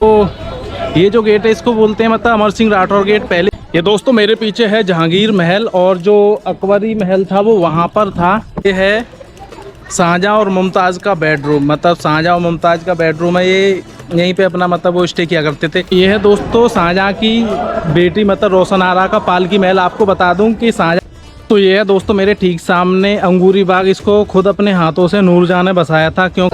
तो ये जो गेट है इसको बोलते हैं मतलब अमर सिंह राठौर गेट। पहले ये दोस्तों मेरे पीछे है जहांगीर महल और जो अकबरी महल था वो वहाँ पर था। ये है शाहजहाँ और मुमताज़ का बेडरूम, मतलब शाहजहाँ और मुमताज़ का बेडरूम है ये। यहीं पे अपना मतलब वो स्टे किया करते थे। ये है दोस्तों शाहजहाँ की बेटी मतलब रोशन आरा का पालकी महल। आपको बता दूं कि शाहजहाँ तो ये है दोस्तों मेरे ठीक सामने अंगूरी बाग, इसको खुद अपने हाथों से नूरजहाँ ने बसाया था। क्यों?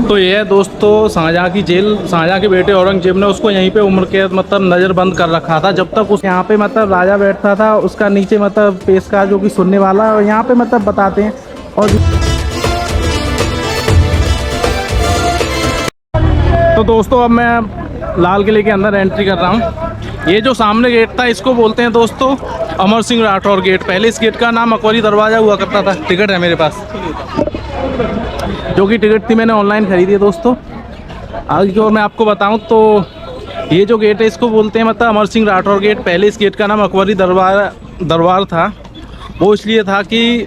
तो ये है दोस्तों शाहजहाँ की जेल। शाहजहाँ के बेटे औरंगजेब ने उसको यहीं पे उम्र कैद मतलब नज़र बंद कर रखा था जब तक उस यहाँ पे मतलब राजा बैठता था। उसका नीचे मतलब पेशकार जो कि सुनने वाला और यहाँ पे मतलब बताते हैं। और तो दोस्तों अब मैं लाल किले के अंदर एंट्री कर रहा हूँ। ये जो सामने गेट था इसको बोलते हैं दोस्तों अमर सिंह राठौर गेट। पहले इस गेट का नाम अकबरी दरवाज़ा हुआ करता था। टिकट है मेरे पास, जो कि टिकट थी मैंने ऑनलाइन खरीदी है दोस्तों। आगे की ओर मैं आपको बताऊं तो ये जो गेट है इसको बोलते हैं मतलब अमर सिंह राठौर गेट। पहले इस गेट का नाम अकबरी दरबार था। वो इसलिए था कि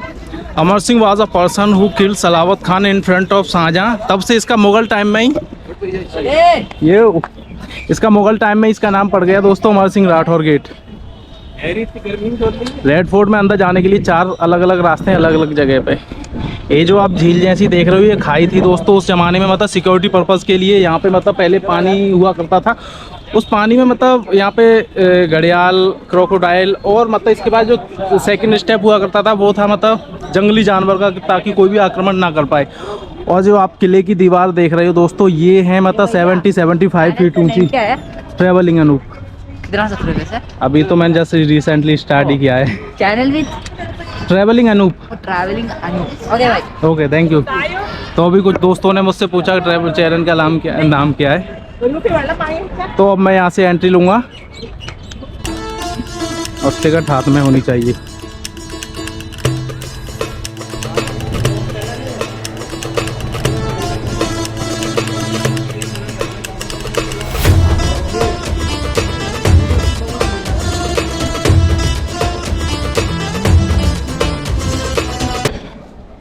Amar Singh was a person who killed Salabat Khan in front of Shahjahan. तब से इसका मुगल टाइम में ही इसका मुगल टाइम में इसका नाम पड़ गया दोस्तों Amar Singh Rathore Gate. Red Fort में अंदर जाने के लिए 4 अलग अलग रास्ते हैं अलग अलग जगह पे। ये जो आप झील जैसी देख रहे हो ये खाई थी दोस्तों उस ज़माने में मतलब सिक्योरिटी पर्पज़ के लिए। यहाँ पे मतलब पहले पानी हुआ करता था। उस पानी में मतलब यहाँ पे घड़ियाल, क्रोकोडाइल और मतलब इसके बाद जो सेकंड स्टेप हुआ करता था वो था मतलब जंगली जानवर का, ताकि कोई भी आक्रमण ना कर पाए। और जो आप किले की दीवार देख रहे हो दोस्तों ये है मतलब 70-75 फीट ऊंची। ट्रैवलिंग अनूप कितना सब्सक्राइबर सर? अभी तो मैंने जस्ट रिसेंटली स्टार्ट ही किया है। Channel with travelling Anoop. Travelling Anoop. Okay भाई, ओके थैंक यू। तो अभी कुछ दोस्तों ने मुझसे पूछा ट्रैवल चैनल का नाम क्या है। तो अब मैं यहाँ से एंट्री लूँगा और टिकट हाथ में होनी चाहिए।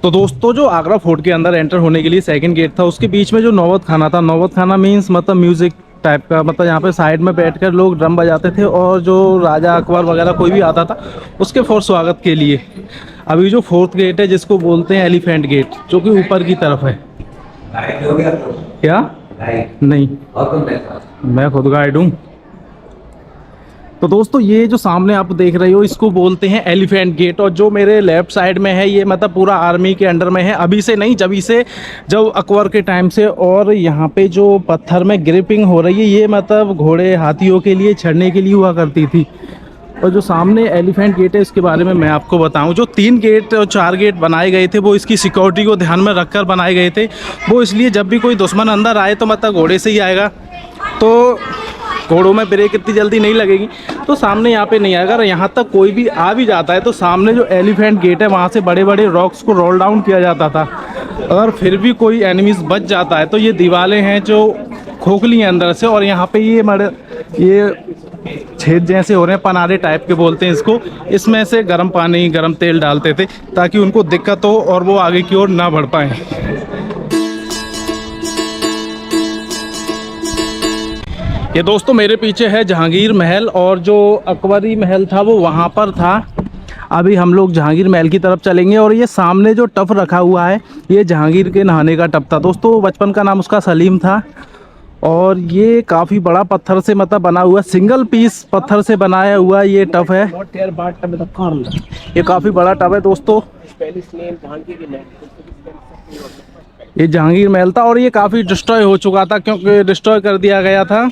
तो दोस्तों जो आगरा फोर्ट के अंदर एंटर होने के लिए सेकंड गेट था उसके बीच में जो नौबत खाना था। नौबत खाना मीन्स मतलब म्यूज़िक टाइप का, मतलब यहाँ पे साइड में बैठकर लोग ड्रम बजाते थे और जो राजा अकबर वगैरह कोई भी आता था उसके फॉर स्वागत के लिए। अभी जो फोर्थ गेट है जिसको बोलते हैं एलिफेंट गेट, जो कि ऊपर की तरफ है। क्या? नहीं, मैं खुद गाइड हूँ। तो दोस्तों ये जो सामने आप देख रहे हो इसको बोलते हैं एलिफेंट गेट। और जो मेरे लेफ्ट साइड में है ये मतलब पूरा आर्मी के अंडर में है। अभी से नहीं, जब अकबर के टाइम से। और यहाँ पे जो पत्थर में ग्रिपिंग हो रही है ये मतलब घोड़े हाथियों के लिए चढ़ने के लिए हुआ करती थी। और जो सामने एलिफेंट गेट है इसके बारे में मैं आपको बताऊं, जो 3 गेट और 4 गेट बनाए गए थे वो इसकी सिक्योरिटी को ध्यान में रखकर बनाए गए थे। वो इसलिए जब भी कोई दुश्मन अंदर आए तो मतलब घोड़े से ही आएगा, तो घोड़ों में ब्रेक इतनी जल्दी नहीं लगेगी, तो सामने यहाँ पे नहीं आएगा। अगर यहाँ तक कोई भी आ भी जाता है तो सामने जो एलिफेंट गेट है वहाँ से बड़े बड़े रॉक्स को रोल डाउन किया जाता था। अगर फिर भी कोई एनिमीज बच जाता है तो ये दीवारें हैं जो खोखली हैं अंदर से, और यहाँ पे ये छेद जैसे हो रहे हैं, पनारे टाइप के बोलते हैं इसको। इसमें से गर्म पानी, गर्म तेल डालते थे ताकि उनको दिक्कत हो और वो आगे की ओर ना बढ़ पाए। ये दोस्तों मेरे पीछे है जहांगीर महल और जो अकबरी महल था वो वहाँ पर था। अभी हम लोग जहांगीर महल की तरफ चलेंगे। और ये सामने जो टब रखा हुआ है ये जहांगीर के नहाने का टब था दोस्तों। बचपन का नाम उसका सलीम था। और ये काफ़ी बड़ा पत्थर से मतलब बना हुआ, सिंगल पीस पत्थर से बनाया हुआ ये टब है। ये काफ़ी बड़ा टब है दोस्तों। ये जहांगीर महल था और ये काफ़ी डिस्ट्रॉय हो चुका था क्योंकि डिस्ट्रॉय कर दिया गया था।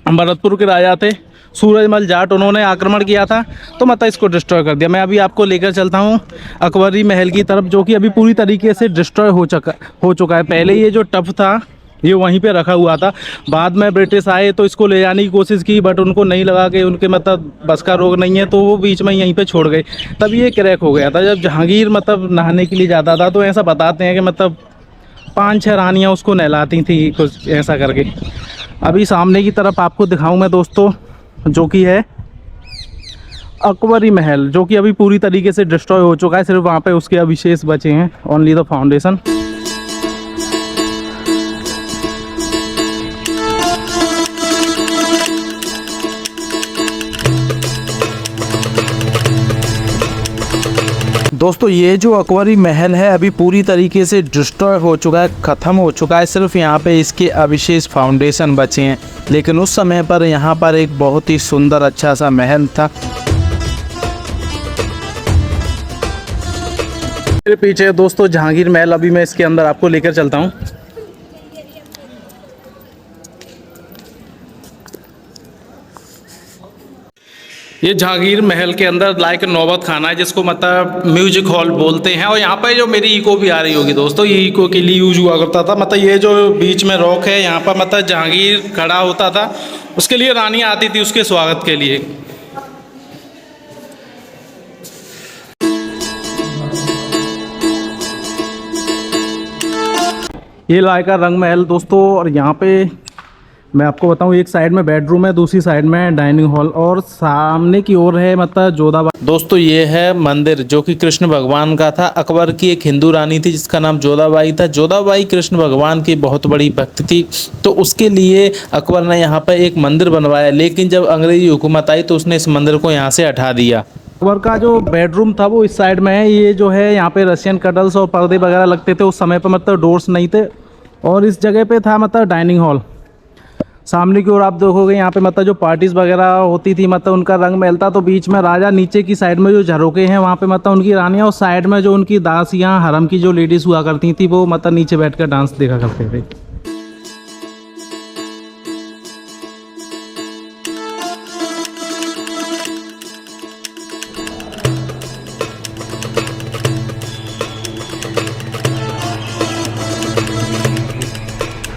भरतपुर के राजा थे सूरजमल जाट, उन्होंने आक्रमण किया था तो मतलब इसको डिस्ट्रॉय कर दिया। मैं अभी आपको लेकर चलता हूँ अकबरी महल की तरफ, जो कि अभी पूरी तरीके से डिस्ट्रॉय हो चुका है। पहले ये जो टब था ये वहीं पे रखा हुआ था। बाद में ब्रिटिश आए तो इसको ले जाने की कोशिश की, बट उनको नहीं लगा कि उनके मतलब बस का रोग नहीं है, तो वो बीच में यहीं पे छोड़ गए। तब ये क्रैक हो गया था। जब जहांगीर मतलब नहाने के लिए जाता था तो ऐसा बताते हैं कि मतलब 5-6 रानियाँ उसको नहलाती थी, कुछ ऐसा करके। अभी सामने की तरफ आपको दिखाऊं मैं दोस्तों, जो कि है अकबरी महल, जो कि अभी पूरी तरीके से डिस्ट्रॉय हो चुका है। सिर्फ वहाँ पे उसके अवशेष बचे हैं, ओनली द फाउंडेशन। दोस्तों ये जो अकबरी महल है अभी पूरी तरीके से डिस्ट्रॉय हो चुका है, ख़त्म हो चुका है। सिर्फ यहाँ पे इसके अविशेष फाउंडेशन बचे हैं, लेकिन उस समय पर यहाँ पर एक बहुत ही सुंदर अच्छा सा महल था। मेरे पीछे दोस्तों जहांगीर महल, अभी मैं इसके अंदर आपको लेकर चलता हूँ। ये जहांगीर महल के अंदर लाइक नौबत खाना है, जिसको मतलब म्यूजिक हॉल बोलते हैं। और यहाँ पर जो मेरी इको भी आ रही होगी दोस्तों, ये इको के लिए यूज हुआ करता था। मतलब ये जो बीच में रॉक है, यहाँ पर मतलब जहांगीर खड़ा होता था, उसके लिए रानी आती थी उसके स्वागत के लिए। ये लाइका रंग महल दोस्तों, और यहाँ पे मैं आपको बताऊं, एक साइड में बेडरूम है, दूसरी साइड में डाइनिंग हॉल, और सामने की ओर है मतलब जोधाबाई। दोस्तों ये है मंदिर जो कि कृष्ण भगवान का था। अकबर की एक हिंदू रानी थी जिसका नाम जोधाबाई था। जोधाबाई कृष्ण भगवान की बहुत बड़ी भक्त थी, तो उसके लिए अकबर ने यहाँ पर एक मंदिर बनवाया। लेकिन जब अंग्रेजी हुकूमत आई तो उसने इस मंदिर को यहाँ से हटा दिया। अकबर का जो बेडरूम था वो इस साइड में है। ये जो है यहाँ पे रशियन कर्टन्स और पर्दे वगैरह लगते थे उस समय पर, मतलब डोर्स नहीं थे। और इस जगह पे था मतलब डाइनिंग हॉल। सामने की ओर आप देखोगे यहाँ पे मतलब जो पार्टीज वगैरह होती थी, मतलब उनका रंग महल था। तो बीच में राजा, नीचे की साइड में जो झरोके हैं वहाँ पे मतलब उनकी रानियाँ, और साइड में जो उनकी दासियाँ, हरम की जो लेडीज़ हुआ करती थी, वो मतलब नीचे बैठकर डांस देखा करते थे।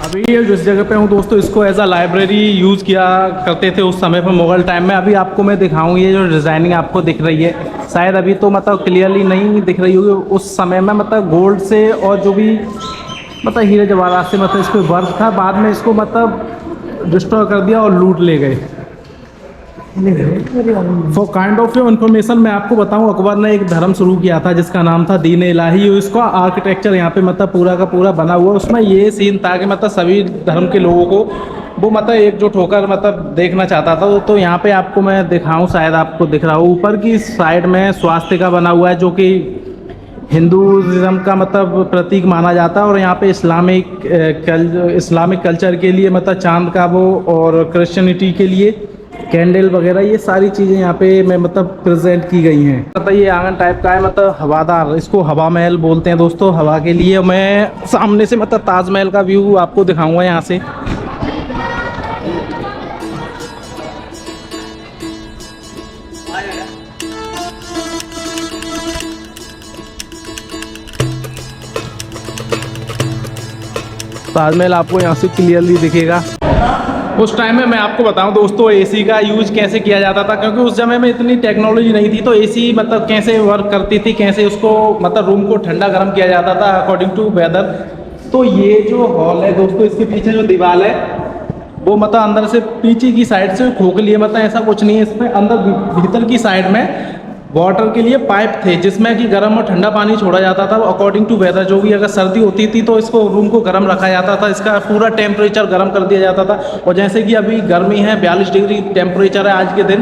अभी ये जिस जगह पे हूँ दोस्तों, इसको एज अ लाइब्रेरी यूज़ किया करते थे उस समय पर, मुगल टाइम में। अभी आपको मैं दिखाऊँ, ये जो डिज़ाइनिंग आपको दिख रही है, शायद अभी तो मतलब क्लियरली नहीं दिख रही होगी। उस समय में मतलब गोल्ड से और जो भी मतलब हीरे जवाहरात से मतलब इस पर वर्क था। बाद में इसको मतलब डिस्ट्रॉय कर दिया और लूट ले गए। For kind of your information मैं आपको बताऊं, अकबर ने एक धर्म शुरू किया था जिसका नाम था दीन इलाही। इसका आर्किटेक्चर यहाँ पे मतलब पूरा का पूरा बना हुआ। उसमें ये सीन था कि मतलब सभी धर्म के लोगों को वो मतलब एकजुट होकर मतलब देखना चाहता था। तो यहाँ पे आपको मैं दिखाऊं, शायद आपको दिख रहा हो, ऊपर की साइड में स्वास्तिका बना हुआ है जो कि हिंदुज़म का मतलब प्रतीक माना जाता है। और यहाँ पे इस्लामिक कल्चर के लिए मतलब चांद का वो, और क्रिश्चियनिटी के लिए कैंडल वगैरह, ये सारी चीज़ें यहाँ पे मैं मतलब प्रेजेंट की गई हैं। मतलब ये आंगन टाइप का है, मतलब हवादार, इसको हवा महल बोलते हैं दोस्तों। हवा के लिए मैं सामने से मतलब ताजमहल का व्यू आपको दिखाऊंगा यहाँ से। ताजमहल आपको यहाँ से क्लियरली दिखेगा। उस टाइम में मैं आपको बताऊं दोस्तों, एसी का यूज कैसे किया जाता था, क्योंकि उस समय में इतनी टेक्नोलॉजी नहीं थी। तो एसी मतलब कैसे वर्क करती थी, कैसे उसको मतलब रूम को ठंडा गर्म किया जाता था अकॉर्डिंग टू वेदर। तो ये जो हॉल है दोस्तों, इसके पीछे जो दीवार है वो मतलब अंदर से पीछे की साइड से खोखली है, मतलब ऐसा कुछ नहीं है इसमें। अंदर भीतर की साइड में वाटर के लिए पाइप थे जिसमें कि गर्म और ठंडा पानी छोड़ा जाता था अकॉर्डिंग टू वेदर। जो भी अगर सर्दी होती थी तो इसको रूम को गर्म रखा जाता था, इसका पूरा टेम्परेचर गर्म कर दिया जाता था। और जैसे कि अभी गर्मी है, 42 डिग्री टेम्परेचर है आज के दिन,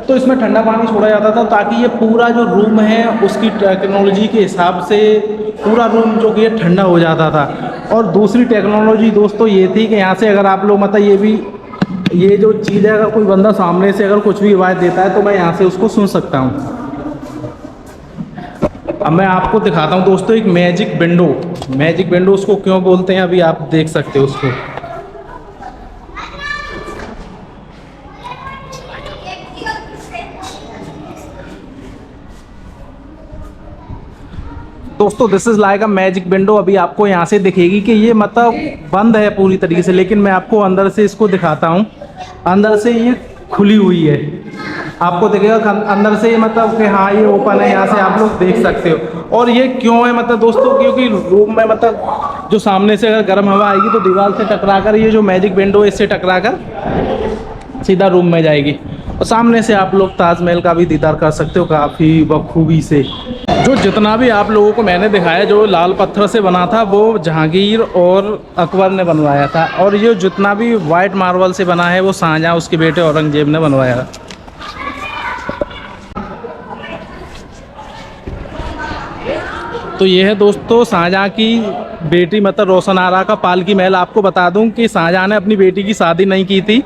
तो इसमें ठंडा पानी छोड़ा जाता था ताकि ये पूरा जो रूम है उसकी टेक्नोलॉजी के हिसाब से पूरा रूम जो कि ठंडा हो जाता था। और दूसरी टेक्नोलॉजी दोस्तों ये थी कि यहाँ से अगर आप लोग मतलब ये जो चीज़ है, अगर कोई बंदा सामने से अगर कुछ भी आवाज़ देता है तो मैं यहाँ से उसको सुन सकता हूँ। अब मैं आपको दिखाता हूँ दोस्तों एक मैजिक विंडो। मैजिक विंडो उसको क्यों बोलते हैं अभी आप देख सकते हो उसको। दोस्तों this is like a magic window. अभी आपको यहाँ से दिखेगी कि ये मतलब बंद है पूरी तरीके से, लेकिन मैं आपको अंदर से इसको दिखाता हूँ। अंदर से ये खुली हुई है, आपको दिखेगा अंदर से मतलब कि हाँ ये ओपन है, यहाँ से आप लोग देख सकते हो। और ये क्यों है मतलब दोस्तों, क्योंकि रूम में मतलब जो सामने से अगर गर्म हवा आएगी तो दीवार से टकराकर ये जो मैजिक विंडो है इससे टकराकर सीधा रूम में जाएगी। और सामने से आप लोग ताजमहल का भी दीदार कर सकते हो काफ़ी बखूबी से। जो जितना भी आप लोगों को मैंने दिखाया जो लाल पत्थर से बना था वो जहांगीर और अकबर ने बनवाया था, और ये जितना भी वाइट मार्बल से बना है वो शाहजहां उसके बेटे औरंगजेब ने बनवाया। तो ये है दोस्तों शाहजहाँ की बेटी मतलब रोशन आरा का पालकी महल। आपको बता दूं कि शाहजहाँ ने अपनी बेटी की शादी नहीं की थी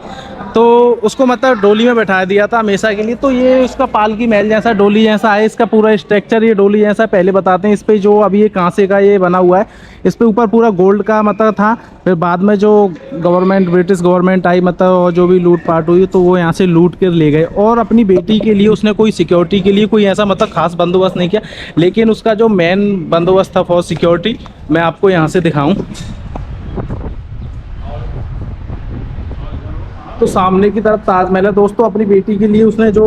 तो उसको मतलब डोली में बैठा दिया था हमेशा के लिए। तो ये उसका पालकी महल जैसा डोली जैसा है, इसका पूरा स्ट्रक्चर ये डोली जैसा पहले बताते हैं। इस पे जो अभी ये कांसे का ये बना हुआ है, इस पे ऊपर पूरा गोल्ड का मतलब था। फिर बाद में जो गवर्नमेंट ब्रिटिश गवर्नमेंट आई मतलब और जो भी लूट पाट हुई तो वो यहाँ से लूट कर ले गए। और अपनी बेटी के लिए उसने कोई सिक्योरिटी के लिए कोई ऐसा मतलब खास बंदोबस्त नहीं किया, लेकिन उसका जो मेन बंदोबस्त था फॉर सिक्योरिटी मैं आपको यहाँ से दिखाऊं तो सामने की तरफ ताजमहल है दोस्तों। अपनी बेटी के लिए उसने जो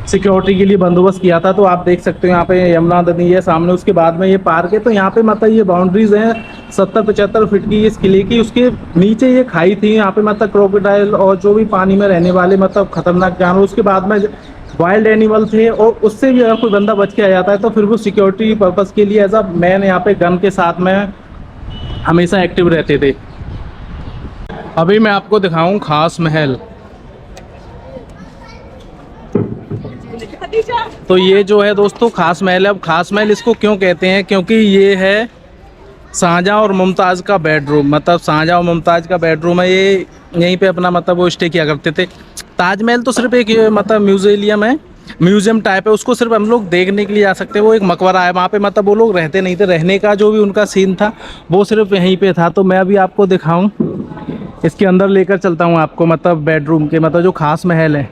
सिक्योरिटी के लिए बंदोबस्त किया था तो आप देख सकते हो यहाँ पे यमुना नदी है सामने, उसके बाद में ये पार्क है। तो यहाँ पे मतलब ये बाउंड्रीज हैं 70-75 फीट की इस किले की। उसके नीचे ये खाई थी, यहाँ पे मतलब क्रोकोडाइल और जो भी पानी में रहने वाले मतलब खतरनाक जानवर, उसके बाद में वाइल्ड एनिमल थे। और उससे भी अगर कोई बंदा बच के आ जाता है तो फिर वो सिक्योरिटी पर्पज़ के लिए एज अ मैन यहाँ पे गन के साथ में हमेशा एक्टिव रहते थे। अभी मैं आपको दिखाऊं खास महल। तो ये जो है दोस्तों खास महल है। अब खास महल इसको क्यों कहते हैं, क्योंकि ये है शाहजहाँ और मुमताज़ का बेडरूम। मतलब शाहजहाँ और मुमताज़ का बेडरूम है ये, यहीं पे अपना मतलब वो स्टे किया करते थे। ताजमहल तो सिर्फ एक मतलब म्यूजियम है, म्यूजियम टाइप है, उसको सिर्फ हम लोग देखने के लिए जा सकते हैं। वो एक मकबरा है, वहाँ पे मतलब वो लोग रहते नहीं थे, रहने का जो भी उनका सीन था वो सिर्फ यहीं पे था। तो मैं अभी आपको दिखाऊं, इसके अंदर लेकर चलता हूँ आपको मतलब बेडरूम के मतलब जो खास महल है।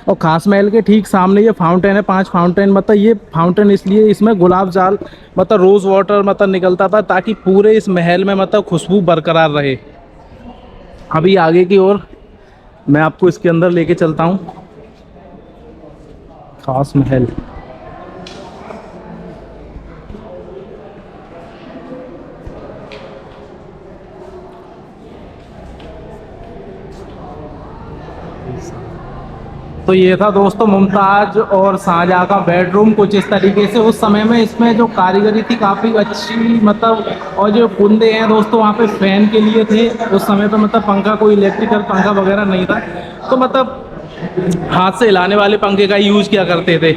और खास महल के ठीक सामने ये फाउंटेन है, 5 फाउंटेन। मतलब ये फाउंटेन इसलिए इसमें गुलाब जल मतलब रोज़ वाटर मतलब निकलता था ताकि पूरे इस महल में मतलब खुशबू बरकरार रहे। अभी आगे की ओर मैं आपको इसके अंदर लेके चलता हूँ खास महल। तो ये था दोस्तों मुमताज और शाहजहाँ का बेडरूम कुछ इस तरीके से। उस समय में इसमें जो कारीगरी थी काफ़ी अच्छी मतलब, और जो कुंदे हैं दोस्तों वहाँ पे फैन के लिए थे। उस समय पे मतलब पंखा, कोई इलेक्ट्रिकल पंखा वगैरह नहीं था, तो मतलब हाथ से हिलाने वाले पंखे का यूज़ किया करते थे।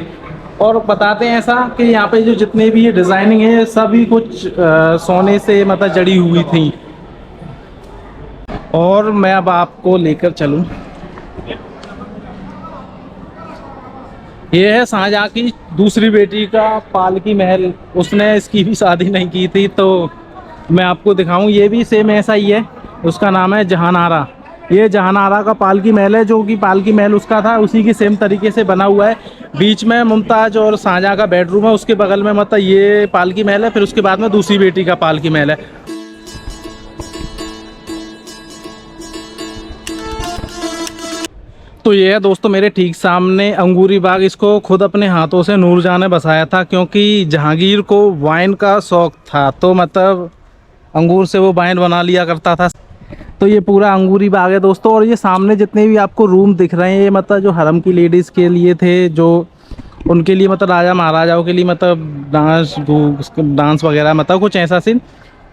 और बताते हैं ऐसा कि यहाँ पे जो जितने भी ये डिज़ाइनिंग है सभी कुछ सोने से मतलब जड़ी हुई थी। और मैं अब आपको लेकर चलूँ, ये है शाहजहाँ की दूसरी बेटी का पालकी महल। उसने इसकी भी शादी नहीं की थी, तो मैं आपको दिखाऊं। ये भी सेम ऐसा ही है, उसका नाम है जहानारा। ये जहानारा का पालकी महल है, जो कि पालकी महल उसका था उसी की सेम तरीके से बना हुआ है। बीच में मुमताज और शाहजहाँ का बेडरूम है, उसके बगल में मतलब ये पालकी महल है, फिर उसके बाद में दूसरी बेटी का पालकी महल है। तो ये है दोस्तों मेरे ठीक सामने अंगूरी बाग। इसको खुद अपने हाथों से नूरजहाँ ने बसाया था, क्योंकि जहांगीर को वाइन का शौक था, तो मतलब अंगूर से वो वाइन बना लिया करता था। तो ये पूरा अंगूरी बाग है दोस्तों। और ये सामने जितने भी आपको रूम दिख रहे हैं ये मतलब जो हरम की लेडीज़ के लिए थे, जो उनके लिए मतलब राजा महाराजाओं के लिए मतलब डांस वगैरह मतलब कुछ ऐसा सीन।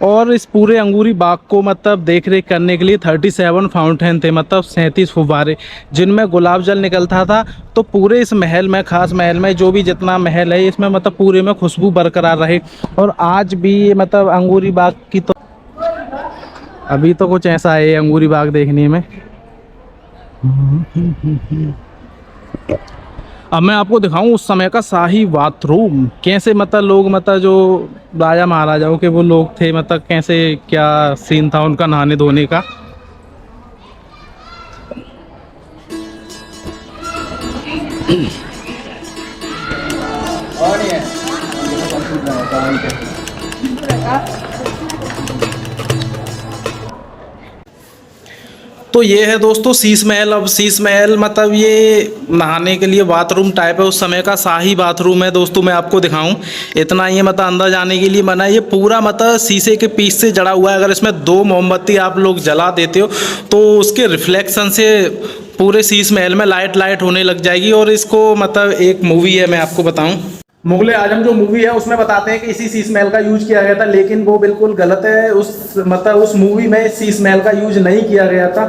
और इस पूरे अंगूरी बाग को मतलब देख रेख करने के लिए 37 फाउंटेन थे, मतलब 37 फुव्वारे जिनमें गुलाब जल निकलता था। तो पूरे इस महल में, खास महल में जो भी जितना महल है इसमें मतलब पूरे में खुशबू बरकरार रहे। और आज भी मतलब अंगूरी बाग की तो अभी तो कुछ ऐसा है अंगूरी बाग देखने में। अब मैं आपको दिखाऊं उस समय का शाही बाथरूम, कैसे मतलब लोग मतलब जो राजा महाराजाओं के वो लोग थे मतलब कैसे क्या सीन था उनका नहाने धोने का। तो ये है दोस्तों शीश महल। अब शीश महल मतलब ये नहाने के लिए बाथरूम टाइप है, उस समय का शाही बाथरूम है दोस्तों। मैं आपको दिखाऊं, इतना ही मतलब अंदर जाने के लिए बना है। ये पूरा मतलब शीशे के पीस से जड़ा हुआ है। अगर इसमें 2 मोमबत्ती आप लोग जला देते हो तो उसके रिफ्लेक्शन से पूरे शीश महल में लाइट होने लग जाएगी। और इसको मतलब एक मूवी है, मैं आपको बताऊं, मुगले आजम जो मूवी है उसमें बताते हैं कि इसी शीश महल का यूज किया गया था, लेकिन वो बिल्कुल गलत है। उस मूवी में शीश महल का यूज नहीं किया गया था,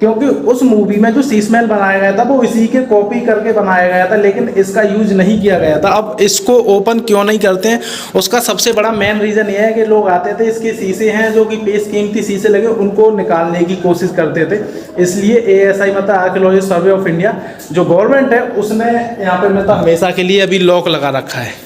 क्योंकि उस मूवी में जो शीश महल बनाया गया था वो इसी के कॉपी करके बनाया गया था, लेकिन इसका यूज नहीं किया गया था। अब इसको ओपन क्यों नहीं करते हैं, उसका सबसे बड़ा मेन रीज़न ये है कि लोग आते थे, इसके शीशे हैं जो कि बेशकीमती शीशे लगे, उनको निकालने की कोशिश करते थे। इसलिए ASI मतलब आर्कियोलॉजिकल सर्वे ऑफ इंडिया जो गवर्नमेंट है उसने यहाँ पे मतलब हमेशा के लिए अभी लॉक लगा रखा है।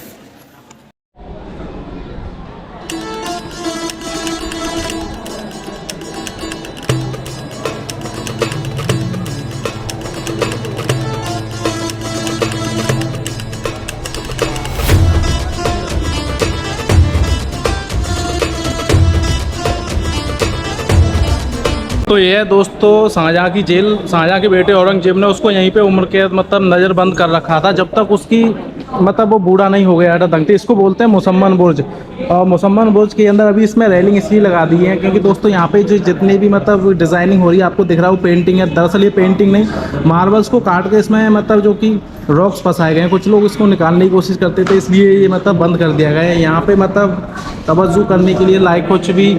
तो ये है दोस्तों शाहजहाँ की जेल। शाहजहाँ के बेटे औरंगजेब ने उसको यहीं पे उम्र कैद मतलब नज़रबंद कर रखा था जब तक उसकी मतलब वो बूढ़ा नहीं हो गया था दंगते। इसको बोलते हैं मुसम्मन बुर्ज। और मुसम्मन बुर्ज के अंदर अभी इसमें रेलिंग इसलिए लगा दी है क्योंकि दोस्तों यहाँ पे जो जितने भी मतलब डिज़ाइनिंग हो रही है आपको दिख रहा है वो पेंटिंग है। दरअसल ये पेंटिंग नहीं, मार्बल्स को काट के इसमें मतलब जो कि रॉक्स फंसाए गए हैं। कुछ लोग इसको निकालने की कोशिश करते थे, इसलिए ये मतलब बंद कर दिया गया है। यहाँ पे मतलब तवज्जो करने के लिए लाइक कुछ भी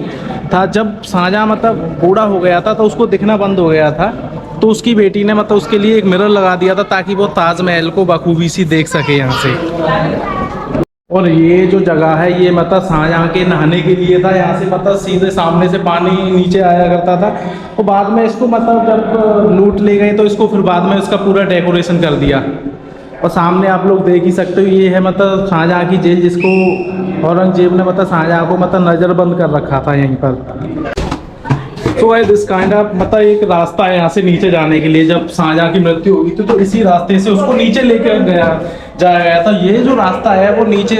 था। जब शाहजहाँ मतलब बूढ़ा हो गया था तो उसको दिखना बंद हो गया था, तो उसकी बेटी ने मतलब उसके लिए एक मिरर लगा दिया था ताकि वो ताजमहल को बखूबी सी देख सके यहाँ से। और ये जो जगह है ये मतलब शाहजहाँ के नहाने के लिए था। यहाँ से मतलब सीधे सामने से पानी नीचे आया करता था। और बाद में इसको मतलब जब लूट ले गए तो इसको फिर बाद में इसका पूरा डेकोरेशन कर दिया। और सामने आप लोग देख ही सकते हो ये है मतलब शाहजहाँ की जेल, जिसको औरंगजेब ने मतलब शाहजहाँ को मतलब नज़रबंद कर रखा था यहीं पर। तो है दिस काइंड ऑफ मतलब एक रास्ता है यहाँ से नीचे जाने के लिए। जब शाहजहाँ की मृत्यु होगी तो इसी रास्ते से उसको नीचे लेकर जाया गया था। ये जो रास्ता है वो नीचे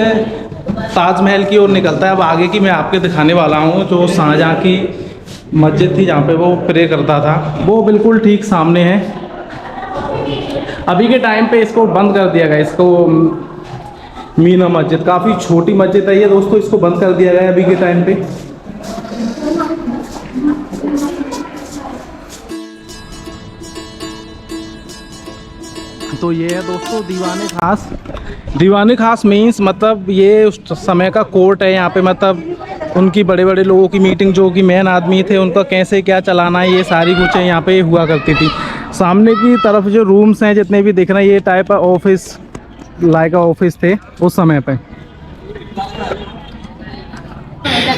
ताजमहल की ओर निकलता है। अब आगे की मैं आपके दिखाने वाला हूँ। जो शाहजहाँ की मस्जिद थी जहाँ पे वो प्रे करता था वो बिल्कुल ठीक सामने है। अभी के टाइम पे इसको बंद कर दिया गया, इसको मीना मस्जिद, काफ़ी छोटी मस्जिद है ये दोस्तों, इसको बंद कर दिया गया अभी के टाइम पे। तो ये है दोस्तों दीवाने खास। दीवाने खास मीन्स मतलब ये उस समय का कोर्ट है। यहाँ पे मतलब उनकी बड़े बड़े लोगों की मीटिंग, जो कि मेन आदमी थे, उनका कैसे क्या चलाना है ये सारी कुछ यहाँ पे हुआ करती थी। सामने की तरफ जो रूम्स हैं जितने भी दिख रहे हैं ये टाइप ऑफिस लाइक ऑफिस थे उस समय पे।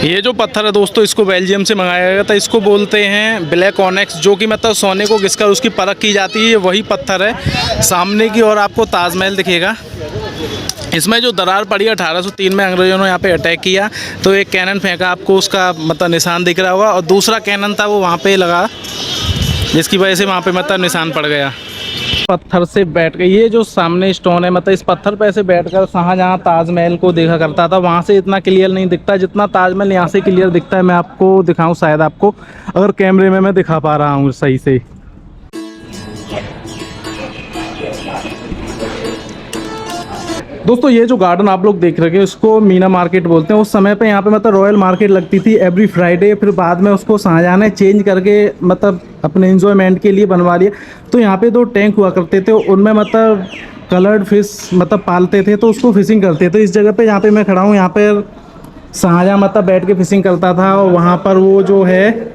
ये जो पत्थर है दोस्तों इसको बेल्जियम से मंगाया गया था। इसको बोलते हैं ब्लैक ऑनेक्स, जो कि मतलब सोने को घिसकर उसकी परख की जाती है। ये वही पत्थर है। सामने की ओर आपको ताजमहल दिखेगा। इसमें जो दरार पड़ी 1803 में अंग्रेज़ों ने यहाँ पे अटैक किया तो एक कैनन फेंका, आपको उसका मतलब निशान दिख रहा होगा। और दूसरा कैनन था वो वहाँ पे लगा, जिसकी वजह से वहाँ पे मतलब निशान पड़ गया। पत्थर से बैठ के ये जो सामने स्टोन है मतलब इस पत्थर पे ऐसे बैठकर शाहजहाँ ताजमहल को देखा करता था। वहाँ से इतना क्लियर नहीं दिखता जितना ताजमहल यहाँ से क्लियर दिखता है। मैं आपको दिखाऊं, शायद आपको अगर कैमरे में मैं दिखा पा रहा हूँ सही से। दोस्तों ये जो गार्डन आप लोग देख रहे हैं इसको मीना मार्केट बोलते हैं। उस समय पे यहाँ पे मतलब रॉयल मार्केट लगती थी एवरी फ्राइडे। फिर बाद में उसको शाहजहाँ ने चेंज करके मतलब अपने एंजॉयमेंट के लिए बनवा लिया। तो यहाँ पे 2 टैंक हुआ करते थे, उनमें मतलब कलर्ड फिश मतलब पालते थे, तो उसको फिशिंग करते थे। इस जगह पे यहाँ पे मैं खड़ा हूँ, यहाँ पर शाहजहाँ मतलब बैठ के फिशिंग करता था। और वहाँ पर वो जो है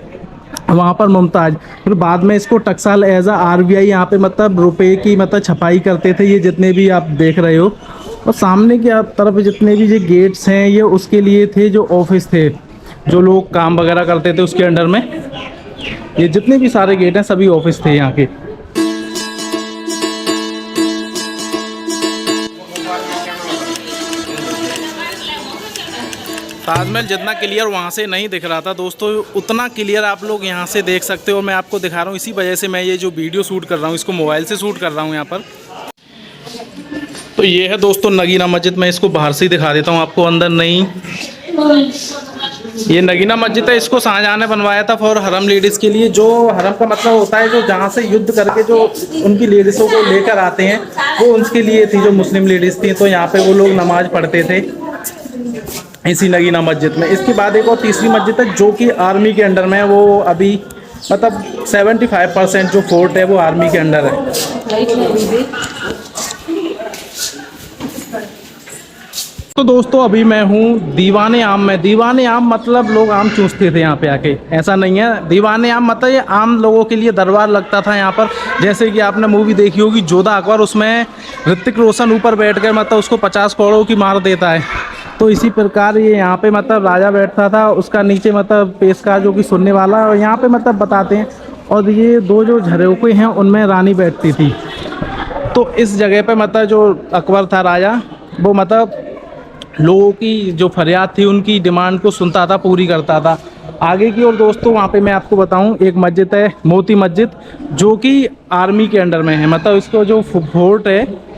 वहाँ पर मुमताज़। फिर बाद में इसको टकसाल एज RBI यहाँ पे मतलब रुपए की मतलब छपाई करते थे। ये जितने भी आप देख रहे हो और सामने की तरफ जितने भी ये गेट्स हैं ये उसके लिए थे, जो ऑफिस थे, जो लोग काम वगैरह करते थे उसके अंडर में। ये जितने भी सारे गेट हैं सभी ऑफिस थे यहाँ के। ताजमहल जितना क्लियर वहाँ से नहीं दिख रहा था दोस्तों, उतना क्लियर आप लोग यहाँ से देख सकते हो। मैं आपको दिखा रहा हूँ, इसी वजह से मैं ये जो वीडियो शूट कर रहा हूँ इसको मोबाइल से शूट कर रहा हूँ यहाँ पर। तो ये है दोस्तों नगीना मस्जिद। मैं इसको बाहर से ही दिखा देता हूँ आपको, अंदर नहीं। ये नगीना मस्जिद है, इसको शाहजहाँ ने बनवाया था फॉर हरम लेडीज़ के लिए। जो हरम का मतलब होता है जो जहाँ से युद्ध करके जो उनकी लेडीज़ों को लेकर आते हैं वो उनके लिए थी, जो मुस्लिम लेडीज़ थी। तो यहाँ पे वो लोग नमाज पढ़ते थे इसी नगीना मस्जिद में। इसके बाद एक और तीसरी मस्जिद है जो कि आर्मी के अंडर में है। वो अभी मतलब 75% जो फोर्ट है वो आर्मी के अंडर है। तो दोस्तों अभी मैं हूँ दीवाने आम में। दीवाने आम मतलब लोग आम चूसते थे यहाँ पे आके, ऐसा नहीं है। दीवाने आम मतलब ये आम लोगों के लिए दरबार लगता था यहाँ पर। जैसे कि आपने मूवी देखी होगी जोधा अकबर, उसमें ऋतिक रोशन ऊपर बैठ कर मतलब उसको 50 करोड़ की मार देता है। तो इसी प्रकार ये यहाँ पे मतलब राजा बैठता था, उसका नीचे मतलब पेशकार जो कि सुनने वाला, और यहाँ पे मतलब बताते हैं। और ये दो जो झरोखे हैं उनमें रानी बैठती थी। तो इस जगह पे मतलब जो अकबर था राजा, वो मतलब लोगों की जो फरियाद थी उनकी डिमांड को सुनता था, पूरी करता था। आगे की ओर दोस्तों वहाँ पे मैं आपको बताऊँ, एक मस्जिद है मोती मस्जिद, जो कि आर्मी के अंडर में है। मतलब इसको जो फोर्ट है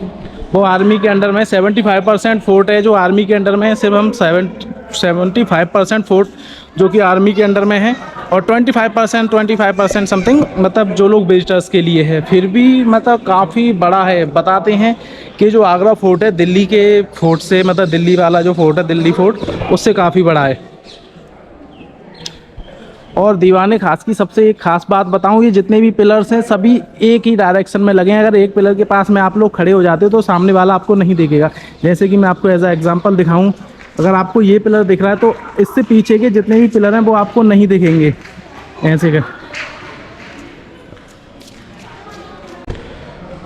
वो आर्मी के अंडर में 75% फोर्ट है जो आर्मी के अंडर में है। सिर्फ हम 75% फोर्ट जो कि आर्मी के अंडर में है, और 25% समथिंग मतलब जो लोग विजिटर्स के लिए है। फिर भी मतलब काफ़ी बड़ा है। बताते हैं कि जो आगरा फोर्ट है दिल्ली के फोर्ट से, मतलब दिल्ली वाला जो फोर्ट है दिल्ली फोर्ट, उससे काफ़ी बड़ा है। और दीवाने खास की सबसे एक खास बात बताऊं, ये जितने भी पिलर्स हैं सभी एक ही डायरेक्शन में लगे हैं। अगर एक पिलर के पास में आप लोग खड़े हो जाते हो तो सामने वाला आपको नहीं दिखेगा। जैसे कि मैं आपको एज अ एग्जांपल दिखाऊं, अगर आपको ये पिलर दिख रहा है तो इससे पीछे के जितने भी पिलर हैं वो आपको नहीं दिखेंगे ऐसे कर।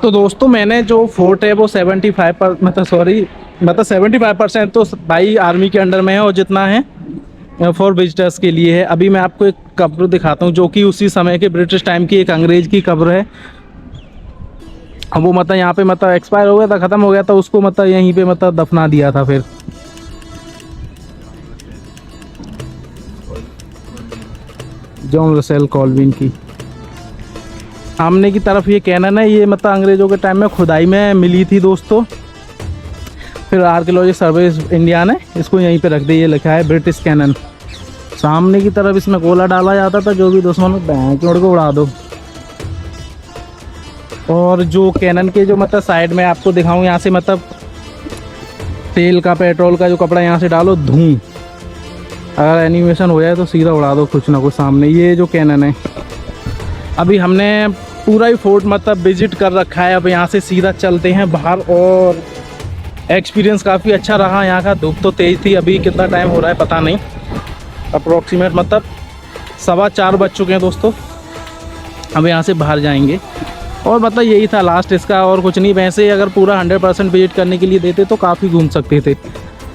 तो दोस्तों मैंने जो फोर्ट है वो 75% तो भाई आर्मी के अंडर में है, और जितना है फॉर विजिटर्स के लिए है। अभी मैं आपको एक कब्र दिखाता हूँ जो कि उसी समय के ब्रिटिश टाइम की एक अंग्रेज की कब्र है। अब वो मतलब यहाँ पे मतलब एक्सपायर हो गया था, ख़त्म हो गया था, उसको मतलब यहीं पे मतलब दफना दिया था। फिर जॉन रसेल कॉल्विन की सामने की तरफ ये कैनन है, ये मतलब अंग्रेज़ों के टाइम में खुदाई में मिली थी दोस्तों। फिर आर्कियोलॉजिकल सर्विस इंडिया ने इसको यहीं पे रख दिया, ये लिखा है ब्रिटिश कैनन। सामने की तरफ इसमें गोला डाला जाता था, जो भी दुश्मन बैंड को उड़ा दो। और जो कैनन के जो मतलब साइड में आपको दिखाऊं, यहाँ से मतलब तेल का पेट्रोल का जो कपड़ा यहाँ से डालो, धूम, अगर एनिमेशन हो जाए तो सीधा उड़ा दो कुछ ना कुछ सामने। ये जो कैनन है, अभी हमने पूरा ही फोर्ट मतलब विजिट कर रखा है। अब यहाँ से सीधा चलते हैं बाहर, और एक्सपीरियंस काफ़ी अच्छा रहा यहाँ का। धूप तो तेज़ थी, अभी कितना टाइम हो रहा है पता नहीं, अप्रोक्सीमेट मतलब 4:15 बज चुके हैं दोस्तों। अब यहाँ से बाहर जाएंगे, और मतलब यही था लास्ट इसका, और कुछ नहीं। वैसे अगर पूरा 100% विजिट करने के लिए देते तो काफ़ी घूम सकते थे।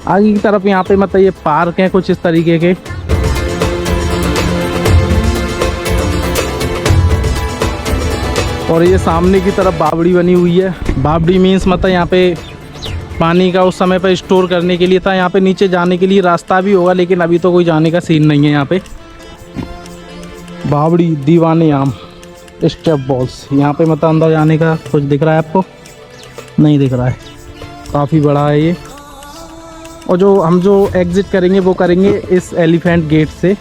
आगे की तरफ यहाँ पे मतलब ये पार्क हैं कुछ इस तरीके के। और ये सामने की तरफ बावड़ी बनी हुई है। बावड़ी मीन्स मतलब यहाँ पे पानी का उस समय पर स्टोर करने के लिए था। यहाँ पे नीचे जाने के लिए रास्ता भी होगा, लेकिन अभी तो कोई जाने का सीन नहीं है यहाँ पे। बावड़ी दीवाने आम स्टेप बॉल्स, यहाँ पे मतलब अंदर जाने का कुछ दिख रहा है आपको? नहीं दिख रहा है, काफ़ी बड़ा है ये। और जो हम जो एग्ज़िट करेंगे वो करेंगे इस एलिफेंट गेट से।